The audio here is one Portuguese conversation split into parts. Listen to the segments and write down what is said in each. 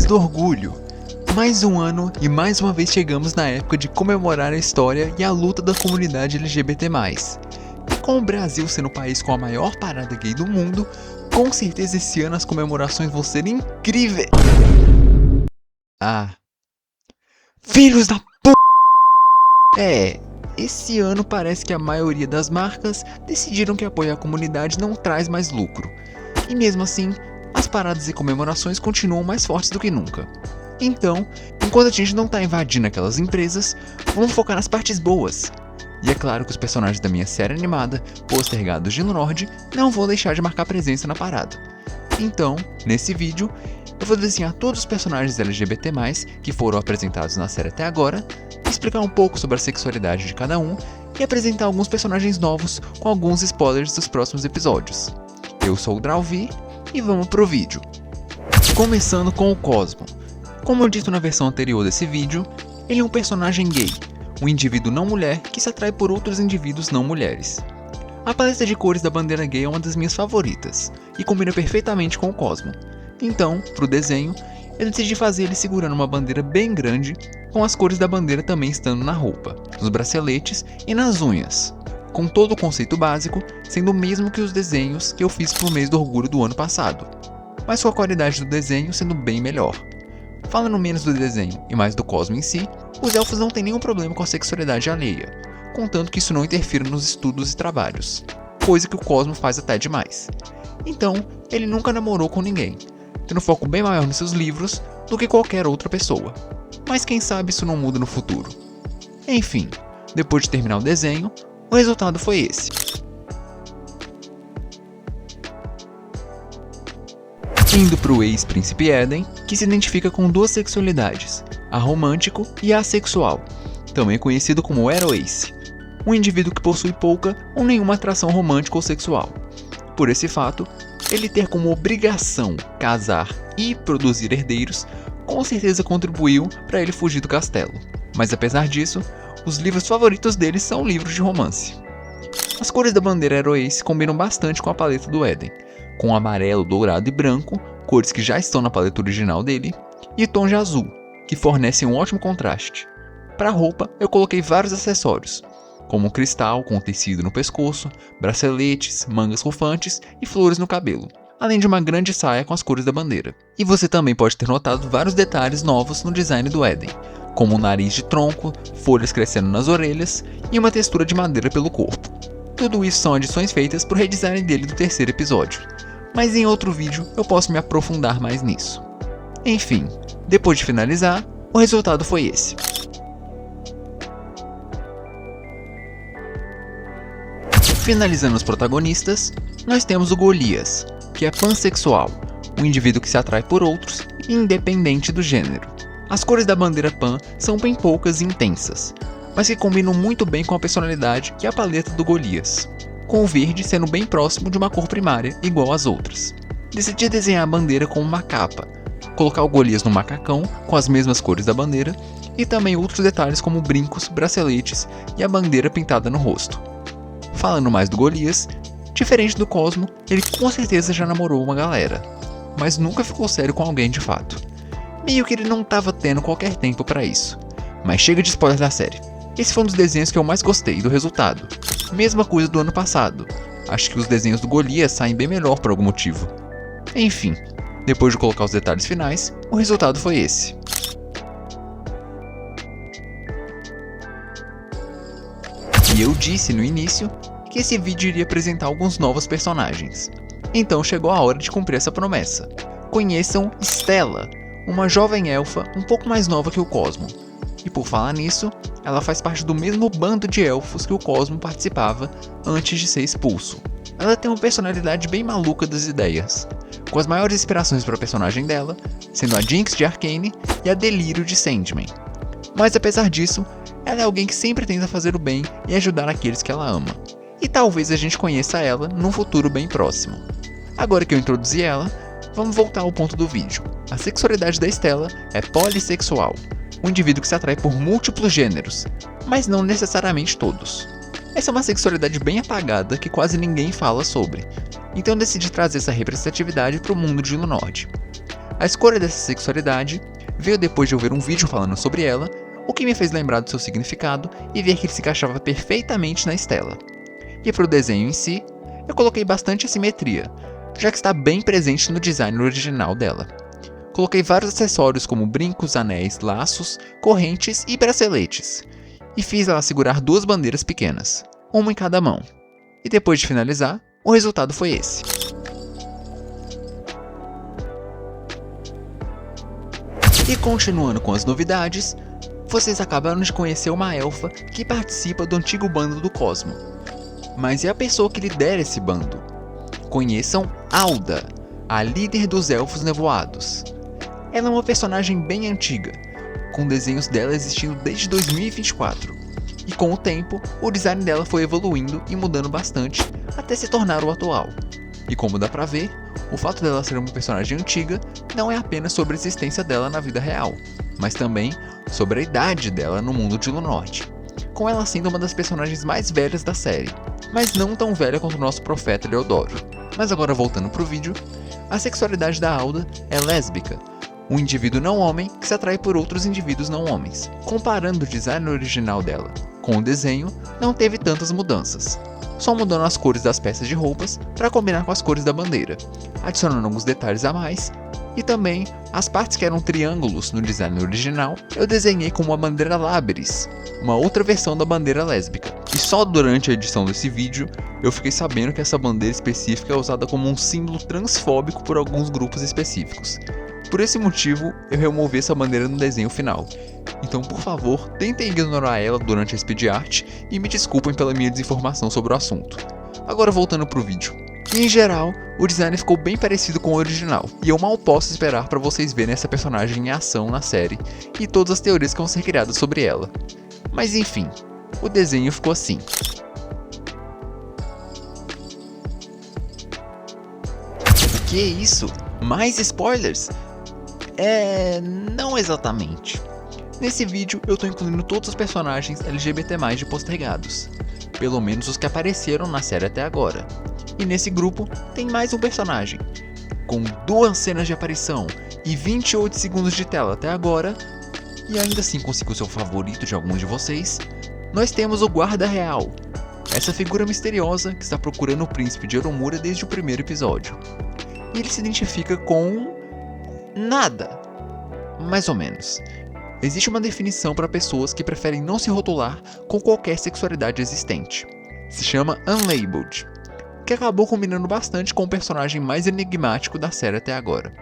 do orgulho. Mais um ano e mais uma vez chegamos na época de comemorar a história e a luta da comunidade LGBT+. E com o Brasil sendo o país com a maior parada gay do mundo, com certeza esse ano as comemorações vão ser incríveis. Filhos da p... Esse ano parece que a maioria das marcas decidiram que apoiar a comunidade não traz mais lucro. E mesmo assim, as paradas e comemorações continuam mais fortes do que nunca. Então, enquanto a gente não tá invadindo aquelas empresas, vamos focar nas partes boas. E é claro que os personagens da minha série animada, Postergados de Lorde, não vão deixar de marcar presença na parada. Então, nesse vídeo, eu vou desenhar todos os personagens LGBT+, que foram apresentados na série até agora, explicar um pouco sobre a sexualidade de cada um e apresentar alguns personagens novos com alguns spoilers dos próximos episódios. Eu sou o Drauvi e vamos pro vídeo. Começando com o Cosmo. Como eu dito na versão anterior desse vídeo, ele é um personagem gay, um indivíduo não mulher que se atrai por outros indivíduos não mulheres. A paleta de cores da bandeira gay é uma das minhas favoritas e combina perfeitamente com o Cosmo. Então, pro desenho, eu decidi fazer ele segurando uma bandeira bem grande, com as cores da bandeira também estando na roupa, nos braceletes e nas unhas, com todo o conceito básico sendo o mesmo que os desenhos que eu fiz pro mês do orgulho do ano passado, mas com a qualidade do desenho sendo bem melhor. Falando menos do desenho e mais do Cosmo em si, os elfos não têm nenhum problema com a sexualidade alheia, contanto que isso não interfira nos estudos e trabalhos, coisa que o Cosmo faz até demais. Então, ele nunca namorou com ninguém, tendo foco bem maior nos seus livros do que qualquer outra pessoa. Mas quem sabe isso não muda no futuro. Enfim, depois de terminar o desenho, o resultado foi esse. Indo pro ex-príncipe Eden, que se identifica com duas sexualidades, a romântico e a assexual, também conhecido como Hero-Ace, um indivíduo que possui pouca ou nenhuma atração romântica ou sexual. Por esse fato, ele ter como obrigação casar e produzir herdeiros com certeza contribuiu para ele fugir do castelo. Mas apesar disso, os livros favoritos dele são livros de romance. As cores da bandeira Hero-Ace combinam bastante com a paleta do Eden, com amarelo, dourado e branco, cores que já estão na paleta original dele, e tons de azul, que fornecem um ótimo contraste. Para a roupa, eu coloquei vários acessórios, como um cristal com tecido no pescoço, braceletes, mangas rufantes e flores no cabelo, além de uma grande saia com as cores da bandeira. E você também pode ter notado vários detalhes novos no design do Eden, como um nariz de tronco, folhas crescendo nas orelhas e uma textura de madeira pelo corpo. Tudo isso são adições feitas por redesign dele do terceiro episódio, mas em outro vídeo eu posso me aprofundar mais nisso. Enfim, depois de finalizar, o resultado foi esse. Finalizando os protagonistas, nós temos o Golias, que é pansexual, um indivíduo que se atrai por outros, independente do gênero. As cores da bandeira pan são bem poucas e intensas, mas que combinam muito bem com a personalidade e a paleta do Golias, com o verde sendo bem próximo de uma cor primária igual às outras. Decidi desenhar a bandeira como uma capa, colocar o Golias no macacão com as mesmas cores da bandeira e também outros detalhes como brincos, braceletes e a bandeira pintada no rosto. Falando mais do Golias, diferente do Cosmo, ele com certeza já namorou uma galera, mas nunca ficou sério com alguém de fato. Meio que ele não tava tendo qualquer tempo pra isso. Mas chega de spoiler da série. Esse foi um dos desenhos que eu mais gostei do resultado. Mesma coisa do ano passado. Acho que os desenhos do Golias saem bem melhor por algum motivo. Enfim, depois de colocar os detalhes finais, o resultado foi esse. E eu disse no início que esse vídeo iria apresentar alguns novos personagens. Então chegou a hora de cumprir essa promessa. Conheçam Stella, uma jovem elfa um pouco mais nova que o Cosmo. E por falar nisso, ela faz parte do mesmo bando de elfos que o Cosmo participava antes de ser expulso. Ela tem uma personalidade bem maluca das ideias, com as maiores inspirações para a personagem dela, sendo a Jinx de Arcane e a Delírio de Sandman. Mas apesar disso, ela é alguém que sempre tenta fazer o bem e ajudar aqueles que ela ama. E talvez a gente conheça ela num futuro bem próximo. Agora que eu introduzi ela, vamos voltar ao ponto do vídeo. A sexualidade da Stella é polissexual, um indivíduo que se atrai por múltiplos gêneros, mas não necessariamente todos. Essa é uma sexualidade bem apagada que quase ninguém fala sobre, então eu decidi trazer essa representatividade para o mundo de Lorde. A escolha dessa sexualidade veio depois de eu ver um vídeo falando sobre ela, o que me fez lembrar do seu significado e ver que ele se encaixava perfeitamente na Stella. E para o desenho em si, eu coloquei bastante assimetria, já que está bem presente no design original dela. Coloquei vários acessórios como brincos, anéis, laços, correntes e braceletes, e fiz ela segurar 2 bandeiras pequenas, uma em cada mão. E depois de finalizar, o resultado foi esse. E continuando com as novidades, vocês acabaram de conhecer uma elfa que participa do antigo bando do Cosmo. Mas é a pessoa que lidera esse bando. Conheçam Alda, a líder dos Elfos Nevoados. Ela é uma personagem bem antiga, com desenhos dela existindo desde 2024. E com o tempo, o design dela foi evoluindo e mudando bastante até se tornar o atual. E como dá pra ver, o fato dela ser uma personagem antiga não é apenas sobre a existência dela na vida real, mas também sobre a idade dela no mundo de Lunorte, com ela sendo uma das personagens mais velhas da série, mas não tão velha quanto o nosso profeta Leodoro. Mas agora voltando pro vídeo, a sexualidade da Alda é lésbica, um indivíduo não homem que se atrai por outros indivíduos não homens. Comparando o design original dela com o desenho, não teve tantas mudanças, só mudando as cores das peças de roupas para combinar com as cores da bandeira, adicionando alguns detalhes a mais, e também as partes que eram triângulos no design original, eu desenhei com uma bandeira Labyrinth, uma outra versão da bandeira lésbica. E só durante a edição desse vídeo, eu fiquei sabendo que essa bandeira específica é usada como um símbolo transfóbico por alguns grupos específicos. Por esse motivo, eu removi essa bandeira no desenho final. Então, por favor, tentem ignorar ela durante a speed art e me desculpem pela minha desinformação sobre o assunto. Agora voltando pro vídeo. Em geral, o design ficou bem parecido com o original, e eu mal posso esperar para vocês verem essa personagem em ação na série e todas as teorias que vão ser criadas sobre ela. Mas enfim, o desenho ficou assim. O que é isso? Mais spoilers? Não exatamente. Nesse vídeo eu tô incluindo todos os personagens LGBT+ de Postergados, pelo menos os que apareceram na série até agora. E nesse grupo tem mais um personagem, com 2 cenas de aparição e 28 segundos de tela até agora, e ainda assim conseguiu ser o favorito de alguns de vocês. Nós temos o Guarda Real, essa figura misteriosa que está procurando o príncipe de Oromura desde o primeiro episódio. E ele se identifica com nada, mais ou menos. Existe uma definição para pessoas que preferem não se rotular com qualquer sexualidade existente. Se chama Unlabeled, que acabou combinando bastante com o personagem mais enigmático da série até agora.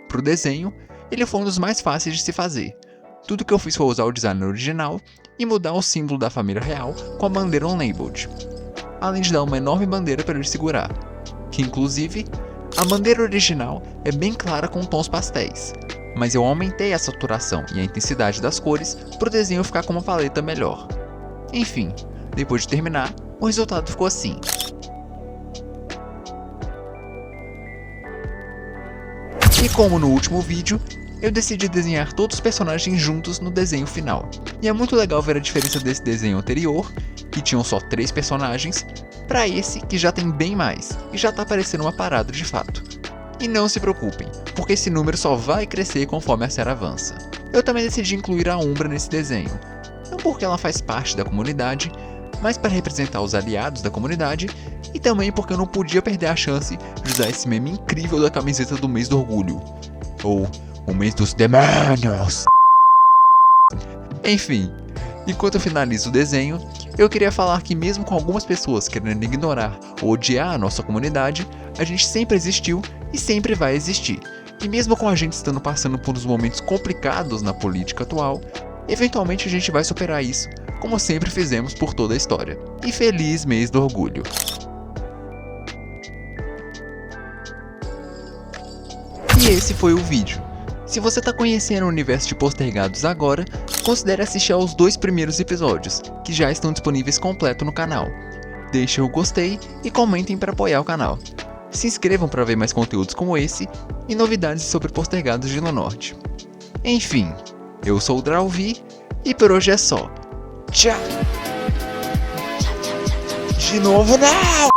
Pro desenho, ele foi um dos mais fáceis de se fazer. Tudo que eu fiz foi usar o design original e mudar o símbolo da família real com a bandeira Unlabeled, além de dar uma enorme bandeira para ele segurar, que inclusive, a bandeira original é bem clara com tons pastéis, mas eu aumentei a saturação e a intensidade das cores para o desenho ficar com uma paleta melhor. Enfim, depois de terminar, o resultado ficou assim. E como no último vídeo, eu decidi desenhar todos os personagens juntos no desenho final. E é muito legal ver a diferença desse desenho anterior, que tinham só 3 personagens, para esse que já tem bem mais, e já tá parecendo uma parada de fato. E não se preocupem, porque esse número só vai crescer conforme a série avança. Eu também decidi incluir a Umbra nesse desenho, não porque ela faz parte da comunidade, mas para representar os aliados da comunidade, e também porque eu não podia perder a chance de usar esse meme incrível da camiseta do mês do orgulho, ou o mês dos demônios. Enfim, enquanto eu finalizo o desenho, eu queria falar que mesmo com algumas pessoas querendo ignorar ou odiar a nossa comunidade, a gente sempre existiu e sempre vai existir. E mesmo com a gente estando passando por uns momentos complicados na política atual, eventualmente a gente vai superar isso, como sempre fizemos por toda a história. E feliz mês do orgulho! E esse foi o vídeo. Se você está conhecendo o universo de Postergados agora, considere assistir aos 2 primeiros episódios, que já estão disponíveis completo no canal. Deixem o gostei e comentem para apoiar o canal. Se inscrevam para ver mais conteúdos como esse e novidades sobre Postergados de Lunorte. Enfim, eu sou o Drauvi e por hoje é só. Tchau! De novo não!